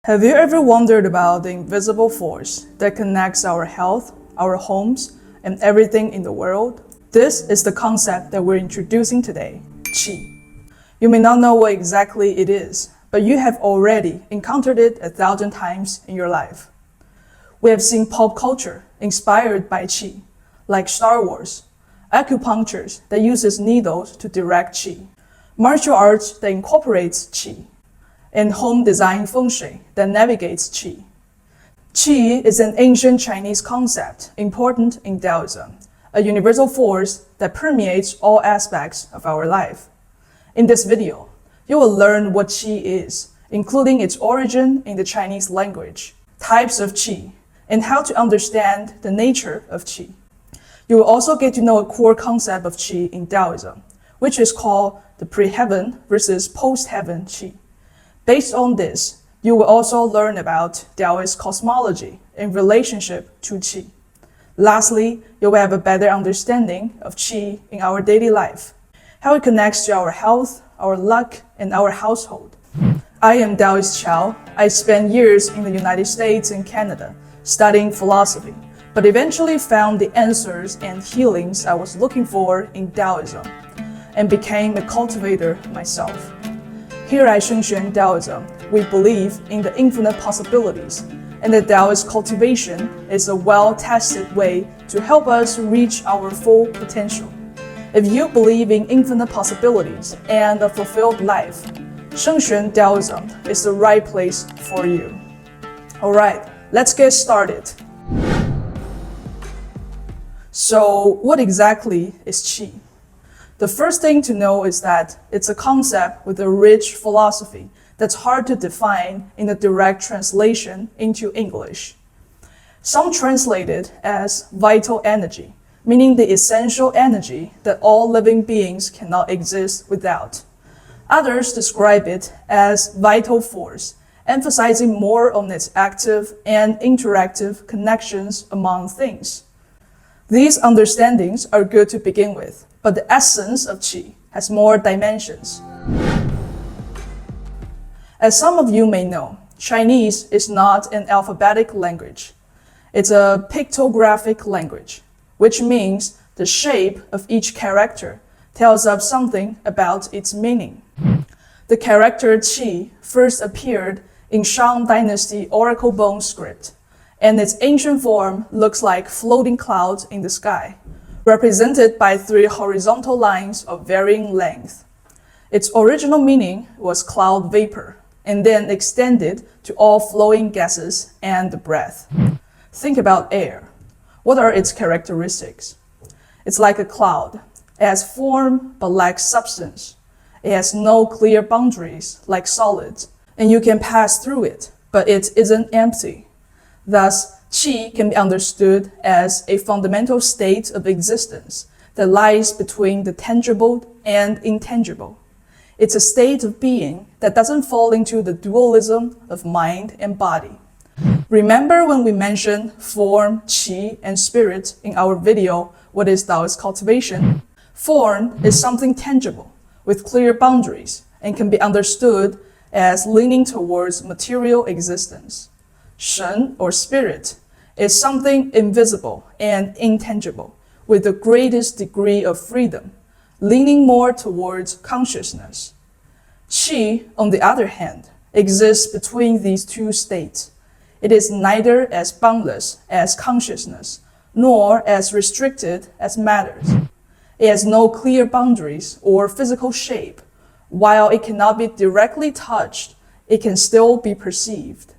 Have you ever wondered about the invisible force that connects our health, our homes, and everything in the world? This is the concept that we're introducing today, Qi. You may not know what exactly it is, but you have already encountered it 1,000 times in your life. We have seen pop culture inspired by Qi, like Star Wars, acupuncture that uses needles to direct Qi, martial arts that incorporates Qi, and home design feng shui that navigates Qi. Qi is an ancient Chinese concept important in Daoism, a universal force that permeates all aspects of our life. In this video, you will learn what Qi is, including its origin in the Chinese language, types of Qi, and how to understand the nature of Qi. You will also get to know a core concept of Qi in Daoism, which is called the pre-heaven versus post-heaven Qi. Based on this, you will also learn about Taoist Cosmology in relationship to Qi. Lastly, you will have a better understanding of Qi in our daily life, how it connects to our health, our luck, and our household. I am Taoist Qiao. I spent years in the United States and Canada studying philosophy, but eventually found the answers and healings I was looking for in Daoism, and became a cultivator myself. Here at Shengxuan Daoism, we believe in the infinite possibilities, and that Taoist cultivation is a well-tested way to help us reach our full potential. If you believe in infinite possibilities and a fulfilled life, Shengxuan Daoism is the right place for you. Alright, let's get started. So, what exactly is Qi? The first thing to know is that it's a concept with a rich philosophy that's hard to define in a direct translation into English. Some translate it as vital energy, meaning the essential energy that all living beings cannot exist without. Others describe it as vital force, emphasizing more on its active and interactive connections among things. These understandings are good to begin with, but the essence of Qi has more dimensions. As some of you may know, Chinese is not an alphabetic language. It's a pictographic language, which means the shape of each character tells us something about its meaning. The character Qi first appeared in Shang Dynasty oracle bone script, and its ancient form looks like floating clouds in the sky, represented by 3 horizontal lines of varying length. Its original meaning was cloud vapor, and then extended to all flowing gases and the breath. Think about air. What are its characteristics? It's like a cloud. It has form but lacks substance. It has no clear boundaries like solids, and you can pass through it, but it isn't empty. Thus, Qi can be understood as a fundamental state of existence that lies between the tangible and intangible. It's a state of being that doesn't fall into the dualism of mind and body. Remember when we mentioned form, Qi, and spirit in our video, What is Taoist Cultivation? Form is something tangible, with clear boundaries, and can be understood as leaning towards material existence. Shen, or spirit, is something invisible and intangible, with the greatest degree of freedom, leaning more towards consciousness. Qi, on the other hand, exists between these two states. It is neither as boundless as consciousness, nor as restricted as matters. It has no clear boundaries or physical shape. While it cannot be directly touched, it can still be perceived.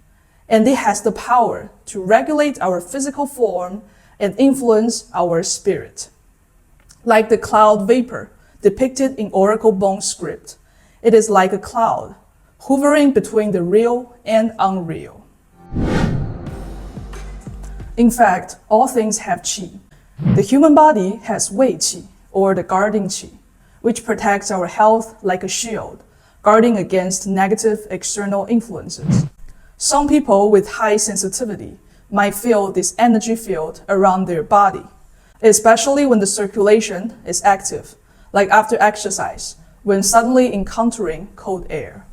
And it has the power to regulate our physical form and influence our spirit. Like the cloud vapor depicted in oracle bone script, it is like a cloud, hovering between the real and unreal. In fact, all things have Qi. The human body has Wei Qi, or the guarding Qi, which protects our health like a shield, guarding against negative external influences. Some people with high sensitivity might feel this energy field around their body, especially when the circulation is active, like after exercise, when suddenly encountering cold air.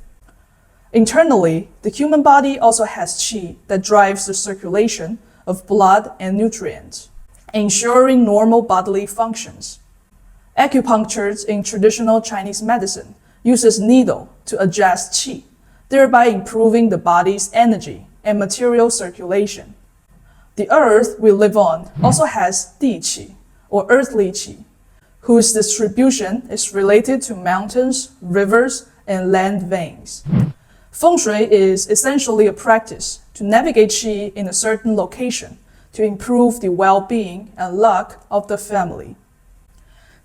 Internally, the human body also has qi that drives the circulation of blood and nutrients, ensuring normal bodily functions. Acupuncture in traditional Chinese medicine uses needle to adjust qi, thereby improving the body's energy and material circulation. The earth we live on also has di qi, or earthly qi, whose distribution is related to mountains, rivers, and land veins. Feng Shui is essentially a practice to navigate qi in a certain location to improve the well-being and luck of the family.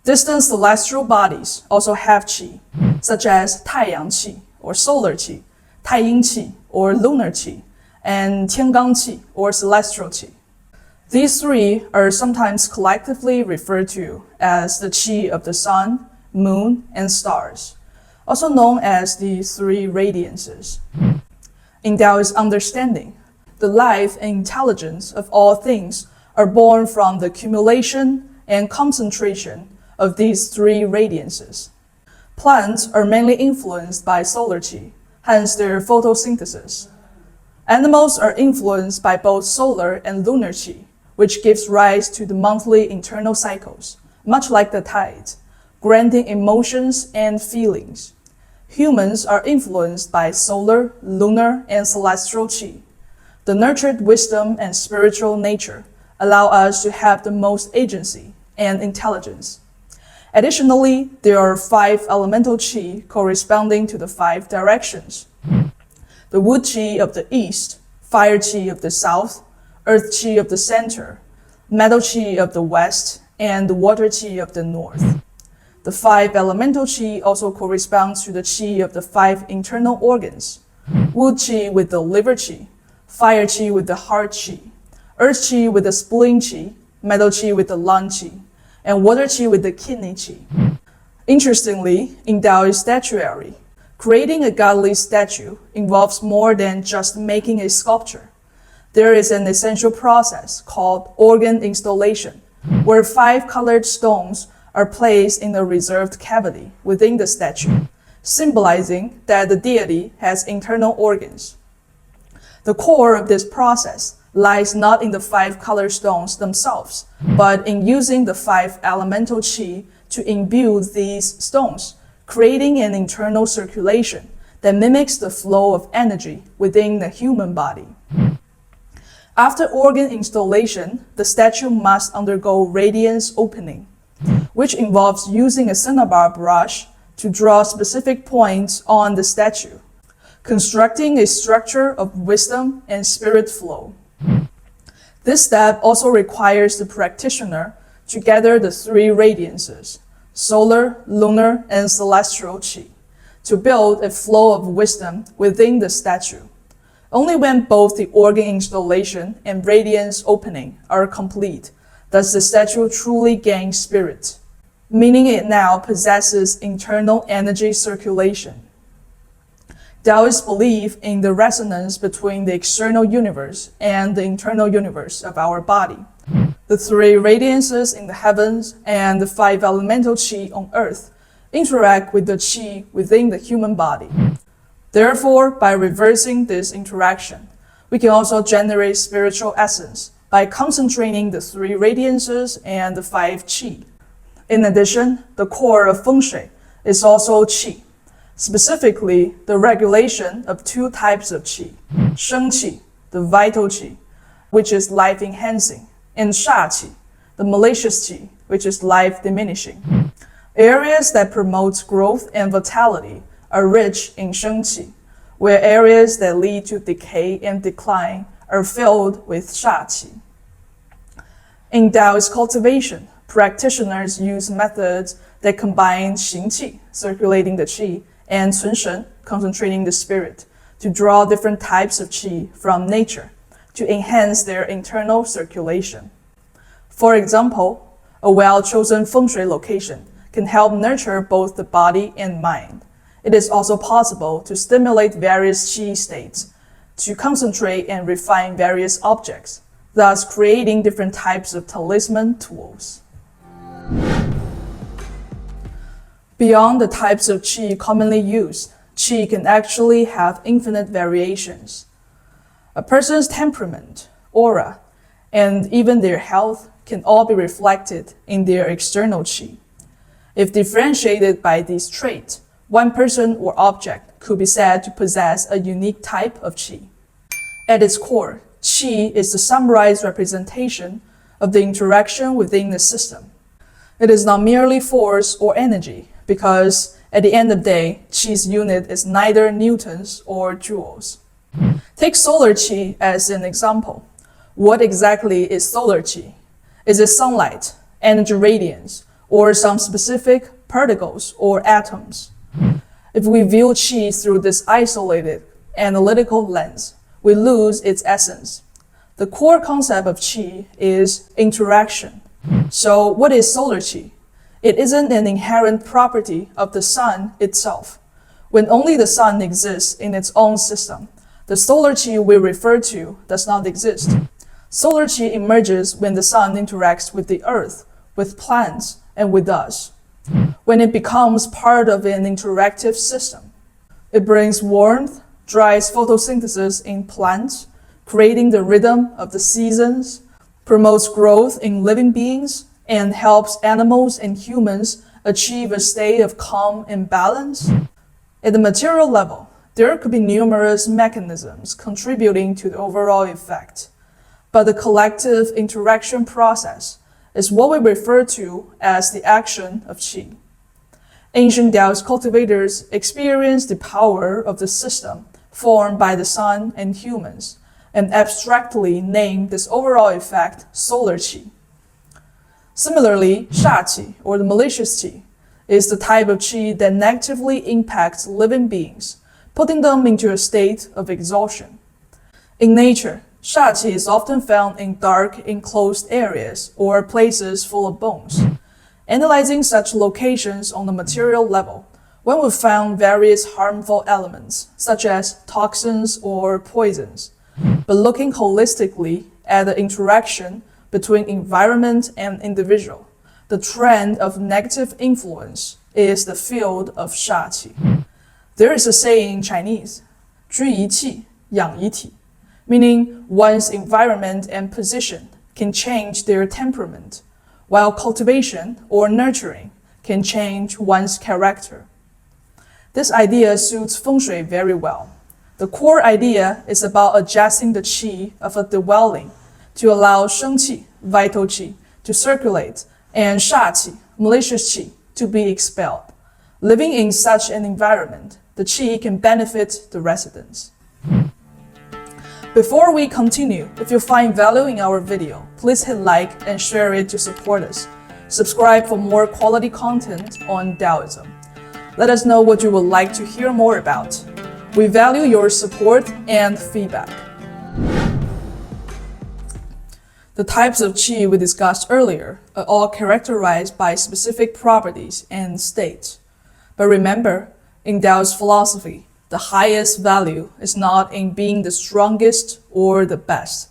Distant celestial bodies also have qi, such as 太阳 qi, or solar qi, 太阴 qi, or lunar qi, and 天罡 qi, or celestial qi. These three are sometimes collectively referred to as the qi of the sun, moon, and stars, also known as the three radiances. In Taoist understanding, the life and intelligence of all things are born from the accumulation and concentration of these three radiances. Plants are mainly influenced by solar qi, hence their photosynthesis. Animals are influenced by both solar and lunar qi, which gives rise to the monthly internal cycles, much like the tides, granting emotions and feelings. Humans are influenced by solar, lunar, and celestial qi. The nurtured wisdom and spiritual nature allow us to have the most agency and intelligence. Additionally, there are 5 elemental qi corresponding to the 5 directions. The wood qi of the east, fire qi of the south, earth qi of the center, metal qi of the west, and the water qi of the north. The 5 elemental qi also corresponds to the qi of the 5 internal organs. Wood qi with the liver qi, fire qi with the heart qi, earth qi with the spleen qi, metal qi with the lung qi, and water qi with the kidney qi. Interestingly, in Taoist statuary, creating a godly statue involves more than just making a sculpture. There is an essential process called organ installation, where 5 colored stones are placed in a reserved cavity within the statue, symbolizing that the deity has internal organs. The core of this process lies not in the 5 colored stones themselves, but in using the 5 elemental qi to imbue these stones, creating an internal circulation that mimics the flow of energy within the human body. After organ installation, the statue must undergo radiance opening, which involves using a cinnabar brush to draw specific points on the statue, constructing a structure of wisdom and spirit flow. This step also requires the practitioner to gather the 3 radiances, solar, lunar, and celestial qi, to build a flow of wisdom within the statue. Only when both the organ installation and radiance opening are complete does the statue truly gain spirit, meaning it now possesses internal energy circulation. Taoists believe in the resonance between the external universe and the internal universe of our body. The 3 radiances in the heavens and the 5 elemental qi on earth interact with the qi within the human body. Therefore, by reversing this interaction, we can also generate spiritual essence by concentrating the 3 radiances and the 5 qi. In addition, the core of Feng Shui is also qi, specifically the regulation of 2 types of qi, Sheng qi, the vital qi, which is life-enhancing, and Sha qi, the malicious qi, which is life-diminishing. Areas that promote growth and vitality are rich in Sheng qi, where areas that lead to decay and decline are filled with Sha qi. In Taoist cultivation, practitioners use methods that combine Xing qi, circulating the qi, and Cun shen, concentrating the spirit, to draw different types of qi from nature to enhance their internal circulation. For example, a well-chosen Feng Shui location can help nurture both the body and mind. It is also possible to stimulate various qi states, to concentrate and refine various objects, thus creating different types of talisman tools. Beyond the types of qi commonly used, qi can actually have infinite variations. A person's temperament, aura, and even their health can all be reflected in their external qi. If differentiated by these traits, one person or object could be said to possess a unique type of qi. At its core, qi is the summarized representation of the interaction within the system. It is not merely force or energy, because at the end of the day, qi's unit is neither newtons or joules. Take solar qi as an example. What exactly is solar qi? Is it sunlight, energy radiance, or some specific particles or atoms? If we view qi through this isolated, analytical lens, we lose its essence. The core concept of qi is interaction. So what is solar qi? It isn't an inherent property of the sun itself. When only the sun exists in its own system, the solar qi we refer to does not exist. Solar qi emerges when the sun interacts with the earth, with plants, and with us. When it becomes part of an interactive system, it brings warmth, drives photosynthesis in plants, creating the rhythm of the seasons, promotes growth in living beings, and helps animals and humans achieve a state of calm and balance. At the material level, there could be numerous mechanisms contributing to the overall effect, but the collective interaction process is what we refer to as the action of qi. Ancient Taoist cultivators experienced the power of the system formed by the sun and humans, and abstractly named this overall effect solar qi. Similarly, sha qi, or the malicious qi, is the type of qi that negatively impacts living beings, putting them into a state of exhaustion. In nature, sha qi is often found in dark, enclosed areas or places full of bones. Analyzing such locations on the material level, one would find various harmful elements, such as toxins or poisons. But looking holistically at the interaction between environment and individual, the trend of negative influence is the field of sha qi. There is a saying in Chinese, 居一气,养一体, meaning one's environment and position can change their temperament, while cultivation or nurturing can change one's character. This idea suits feng shui very well. The core idea is about adjusting the qi of a dwelling to allow sheng qi, vital qi, to circulate, and sha qi, malicious qi, to be expelled. Living in such an environment, the qi can benefit the residents. Before we continue, if you find value in our video, please hit like and share it to support us. Subscribe for more quality content on Daoism. Let us know what you would like to hear more about. We value your support and feedback. The types of qi we discussed earlier are all characterized by specific properties and states. But remember, in Taoist philosophy, the highest value is not in being the strongest or the best,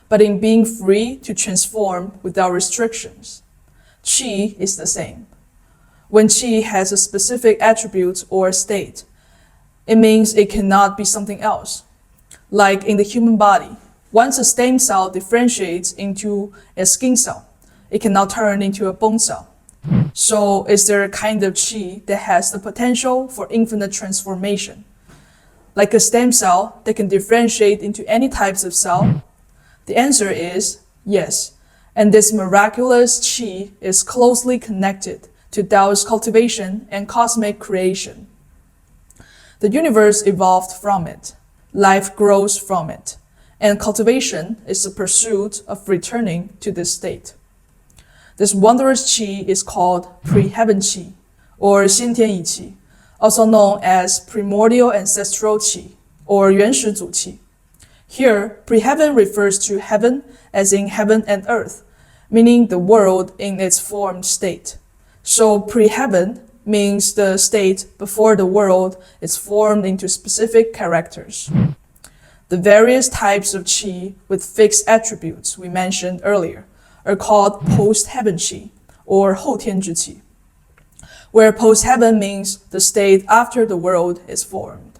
but in being free to transform without restrictions. Qi is the same. When qi has a specific attribute or state, it means it cannot be something else. Like in the human body, once a stem cell differentiates into a skin cell, it cannot turn into a bone cell. So is there a kind of qi that has the potential for infinite transformation? Like a stem cell that can differentiate into any types of cell? The answer is yes, and this miraculous qi is closely connected to Taoist cultivation and cosmic creation. The universe evolved from it, life grows from it, and cultivation is the pursuit of returning to this state. This wondrous qi is called pre-heaven qi, or 先天一 qi, also known as primordial ancestral qi, or 原始祖 qi. Here, pre-heaven refers to heaven as in heaven and earth, meaning the world in its formed state. So pre-heaven means the state before the world is formed into specific characters. The various types of qi with fixed attributes we mentioned earlier are called post-heaven qi, or 后天之 qi. where post-heaven means the state after the world is formed.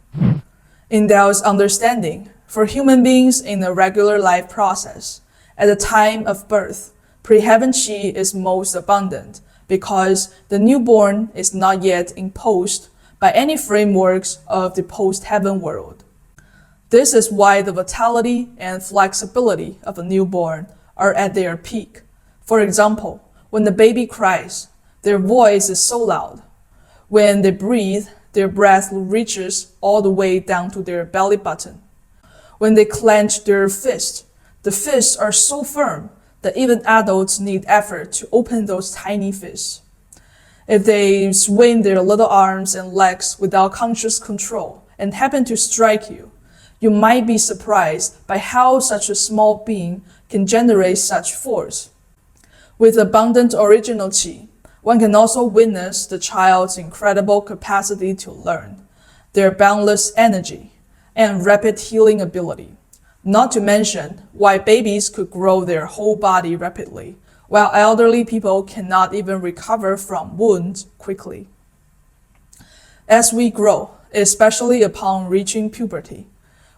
In Taoist understanding, for human beings in a regular life process, at the time of birth, pre-heaven qi is most abundant because the newborn is not yet imposed by any frameworks of the post-heaven world. This is why the vitality and flexibility of a newborn are at their peak. For example, when the baby cries, their voice is so loud. When they breathe, their breath reaches all the way down to their belly button. When they clench their fist, the fists are so firm that even adults need effort to open those tiny fists. If they swing their little arms and legs without conscious control and happen to strike you, you might be surprised by how such a small being can generate such force. With abundant original qi, one can also witness the child's incredible capacity to learn, their boundless energy, and rapid healing ability. Not to mention why babies could grow their whole body rapidly, while elderly people cannot even recover from wounds quickly. As we grow, especially upon reaching puberty,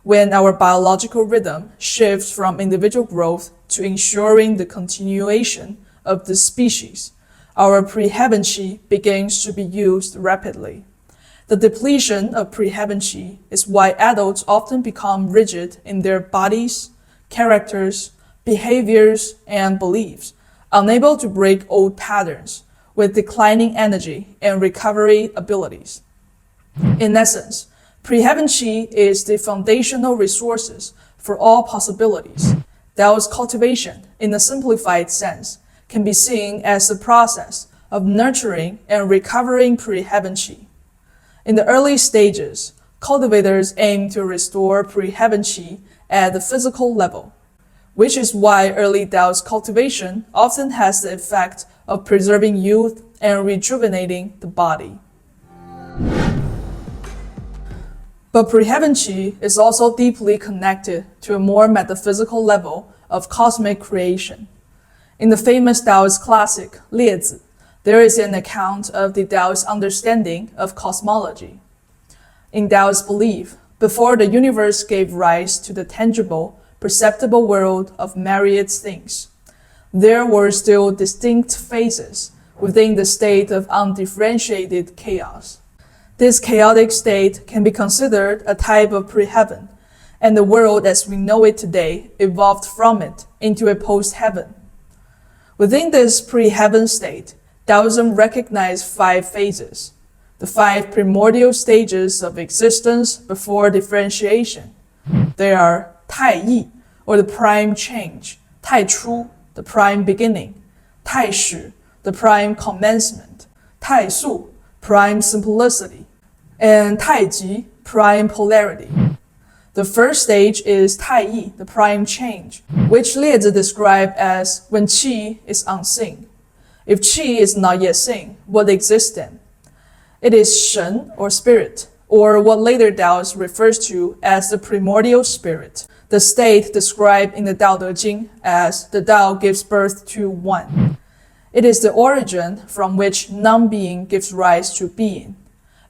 when our biological rhythm shifts from individual growth to ensuring the continuation of the species, our pre-heaven qi begins to be used rapidly. The depletion of pre-heaven qi is why adults often become rigid in their bodies, characters, behaviors, and beliefs, unable to break old patterns with declining energy and recovery abilities. In essence, pre-heaven qi is the foundational resources for all possibilities. Taoist cultivation, in a simplified sense, can be seen as the process of nurturing and recovering pre-heaven qi. In the early stages, cultivators aim to restore pre-heaven qi at the physical level, which is why early Taoist cultivation often has the effect of preserving youth and rejuvenating the body. But pre-heaven qi is also deeply connected to a more metaphysical level of cosmic creation. In the famous Taoist classic, Liezi, there is an account of the Taoist understanding of cosmology. In Taoist belief, before the universe gave rise to the tangible, perceptible world of myriad things, there were still distinct phases within the state of undifferentiated chaos. This chaotic state can be considered a type of pre-heaven, and the world as we know it today evolved from it into a post-heaven. Within this pre-heaven state, Taoism recognized 5 phases, the 5 primordial stages of existence before differentiation. They are Tai Yi, or the prime change, Tai Chu, the prime beginning, Tai Shi, the prime commencement, Tai Su, prime simplicity, and Tai Ji, prime polarity. The first stage is Tai Yi, the prime change, which Liezi described as when qi is unseen. If qi is not yet seen, what exists then? It is Shen, or spirit, or what later Taoist refers to as the primordial spirit, the state described in the Tao Te Ching as the Tao gives birth to one. It is the origin from which non-being gives rise to being.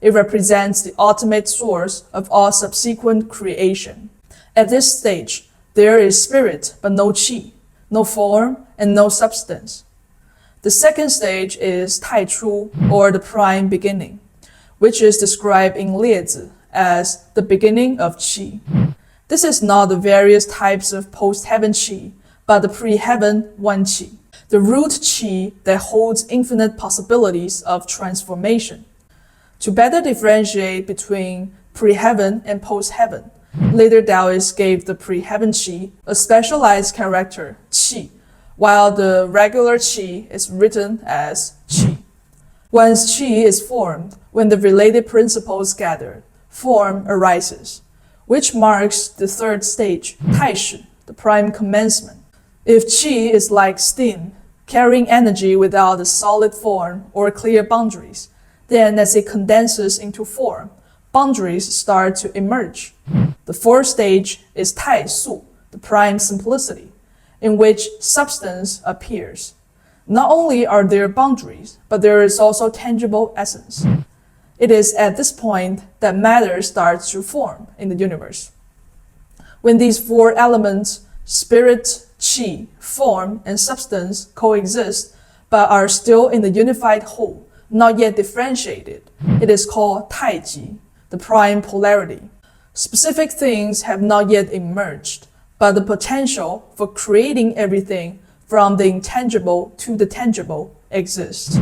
It represents the ultimate source of all subsequent creation. At this stage, there is spirit but no qi, no form, and no substance. The second stage is Tai Chu, or the prime beginning, which is described in Liezi as the beginning of qi. This is not the various types of post-heaven qi, but the pre-heaven one qi, the root qi that holds infinite possibilities of transformation. To better differentiate between pre-heaven and post-heaven, later Taoists gave the pre-heaven qi a specialized character, qi, while the regular qi is written as qi. Once qi is formed, when the related principles gather, form arises, which marks the third stage, Tai Shi, the prime commencement. If qi is like steam, carrying energy without a solid form or clear boundaries, then as it condenses into form, boundaries start to emerge. The fourth stage is Tai Su, the prime simplicity, in which substance appears. Not only are there boundaries, but there is also tangible essence. It is at this point that matter starts to form in the universe. When these four elements, spirit, qi, form, and substance coexist, but are still in the unified whole, not yet differentiated, it is called taiji, the prime polarity. Specific things have not yet emerged, but the potential for creating everything from the intangible to the tangible exists.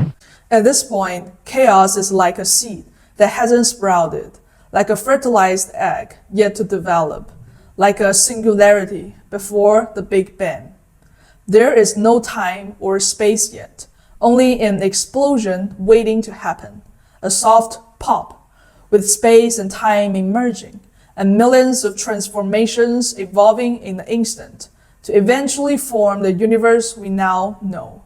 At this point, chaos is like a seed that hasn't sprouted, like a fertilized egg yet to develop, like a singularity before the Big Bang. There is no time or space yet, only an explosion waiting to happen, a soft pop, with space and time emerging, and millions of transformations evolving in an instant, to eventually form the universe we now know.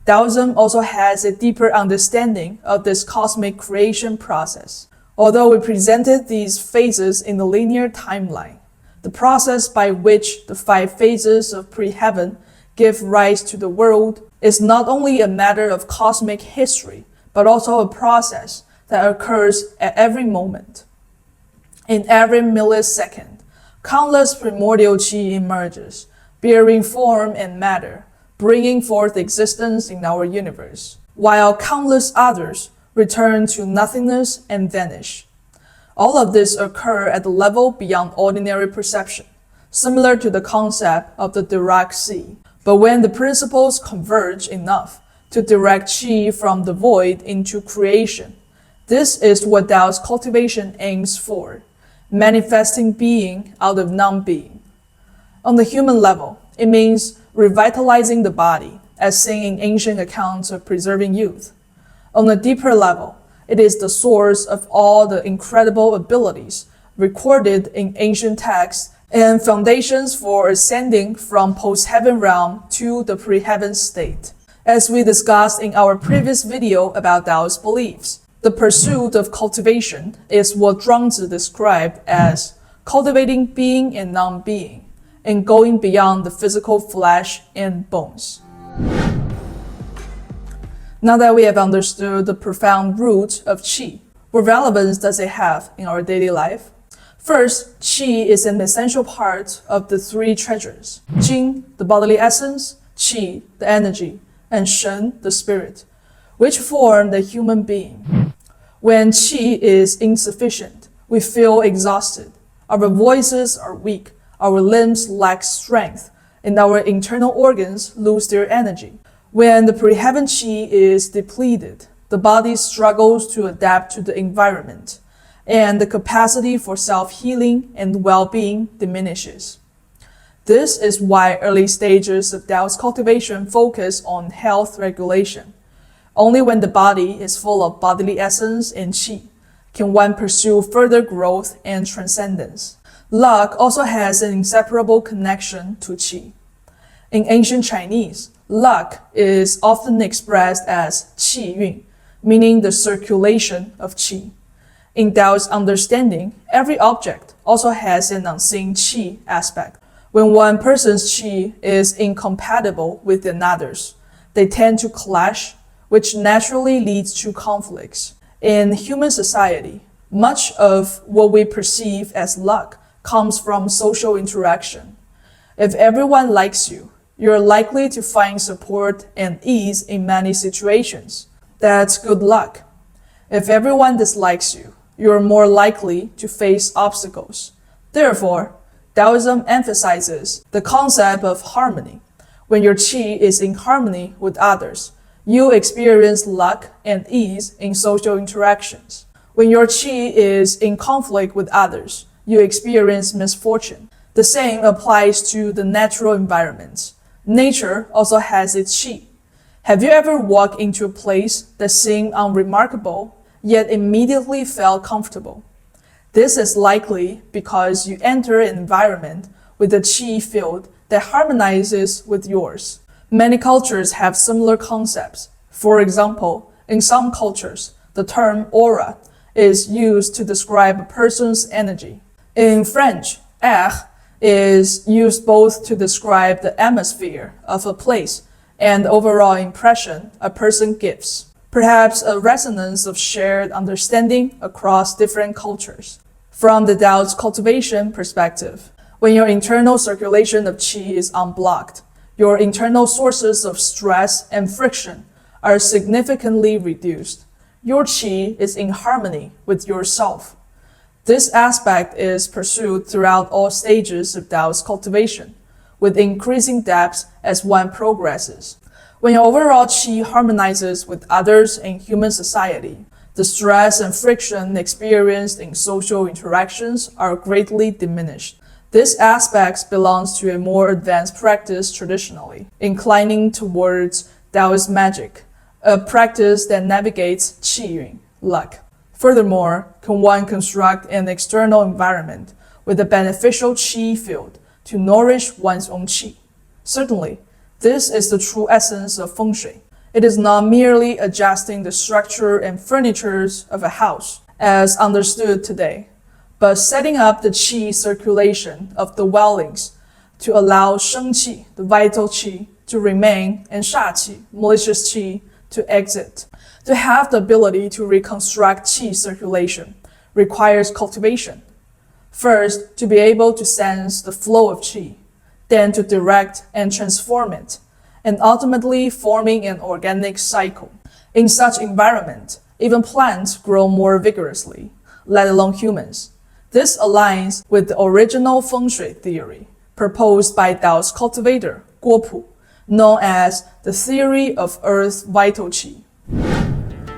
Daoism also has a deeper understanding of this cosmic creation process. Although we presented these phases in the linear timeline, the process by which the 5 phases of pre-heaven give rise to the world is not only a matter of cosmic history, but also a process that occurs at every moment. In every millisecond, countless primordial qi emerges, bearing form and matter, bringing forth existence in our universe, while countless others return to nothingness and vanish. All of this occur at the level beyond ordinary perception, similar to the concept of the direct sea. But when the principles converge enough to direct qi from the void into creation, this is what Tao's cultivation aims for, manifesting being out of non-being. On the human level, it means revitalizing the body, as seen in ancient accounts of preserving youth. On a deeper level, it is the source of all the incredible abilities recorded in ancient texts and foundations for ascending from post-heaven realm to the pre-heaven state. As we discussed in our previous video about Taoist beliefs, the pursuit of cultivation is what Zhuangzi described as cultivating being and non-being, and going beyond the physical flesh and bones. Now that we have understood the profound root of qi, what relevance does it have in our daily life? First, qi is an essential part of the 3 treasures: jing, the bodily essence; qi, the energy; and shen, the spirit, which form the human being. When qi is insufficient, we feel exhausted, our voices are weak, our limbs lack strength, and our internal organs lose their energy. When the pre-heaven qi is depleted, the body struggles to adapt to the environment, and the capacity for self-healing and well-being diminishes. This is why early stages of Taoist cultivation focus on health regulation. Only when the body is full of bodily essence and qi can one pursue further growth and transcendence. Luck also has an inseparable connection to qi. In ancient Chinese, luck is often expressed as qi yun, meaning the circulation of qi. In Taoist understanding, every object also has an unseen qi aspect. When one person's qi is incompatible with another's, they tend to clash, which naturally leads to conflicts. In human society, much of what we perceive as luck comes from social interaction. If everyone likes you, you're likely to find support and ease in many situations. That's good luck. If everyone dislikes you, you're more likely to face obstacles. Therefore, Taoism emphasizes the concept of harmony. When your qi is in harmony with others, you experience luck and ease in social interactions. When your qi is in conflict with others, you experience misfortune. The same applies to the natural environment. Nature also has its qi. Have you ever walked into a place that seemed unremarkable, yet immediately felt comfortable? This is likely because you enter an environment with a qi field that harmonizes with yours. Many cultures have similar concepts. For example, in some cultures, the term aura is used to describe a person's energy. In French, air is used both to describe the atmosphere of a place and the overall impression a person gives. Perhaps a resonance of shared understanding across different cultures. From the Taoist cultivation perspective, when your internal circulation of qi is unblocked, your internal sources of stress and friction are significantly reduced. Your qi is in harmony with yourself. This aspect is pursued throughout all stages of Taoist cultivation, with increasing depth as one progresses. When your overall qi harmonizes with others in human society, the stress and friction experienced in social interactions are greatly diminished. This aspect belongs to a more advanced practice traditionally, inclining towards Taoist magic, a practice that navigates qi yun, luck. Furthermore, can one construct an external environment with a beneficial qi field to nourish one's own qi? Certainly, this is the true essence of feng shui. It is not merely adjusting the structure and furniture of a house, as understood today, but setting up the qi circulation of the dwellings to allow sheng qi, the vital qi, to remain, and sha qi, malicious qi, to exit. To have the ability to reconstruct qi circulation requires cultivation. First, to be able to sense the flow of qi, then to direct and transform it, and ultimately forming an organic cycle. In such environment, even plants grow more vigorously, let alone humans. This aligns with the original feng shui theory proposed by Taoist cultivator Guo Pu, known as the theory of earth vital qi.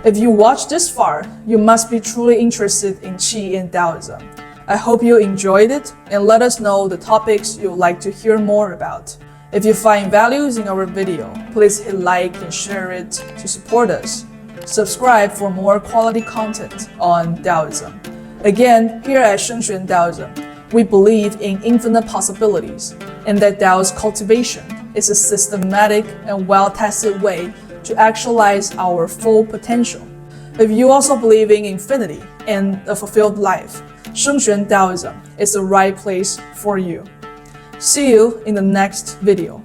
If you watched this far, you must be truly interested in qi and Taoism. I hope you enjoyed it, and let us know the topics you'd like to hear more about. If you find values in our video, please hit like and share it to support us. Subscribe for more quality content on Daoism. Again, here at Shengxuan Daoism, we believe in infinite possibilities, and that Taoist cultivation is a systematic and well-tested way to actualize our full potential. If you also believe in infinity and a fulfilled life, Shengxuan Daoism is the right place for you. See you in the next video.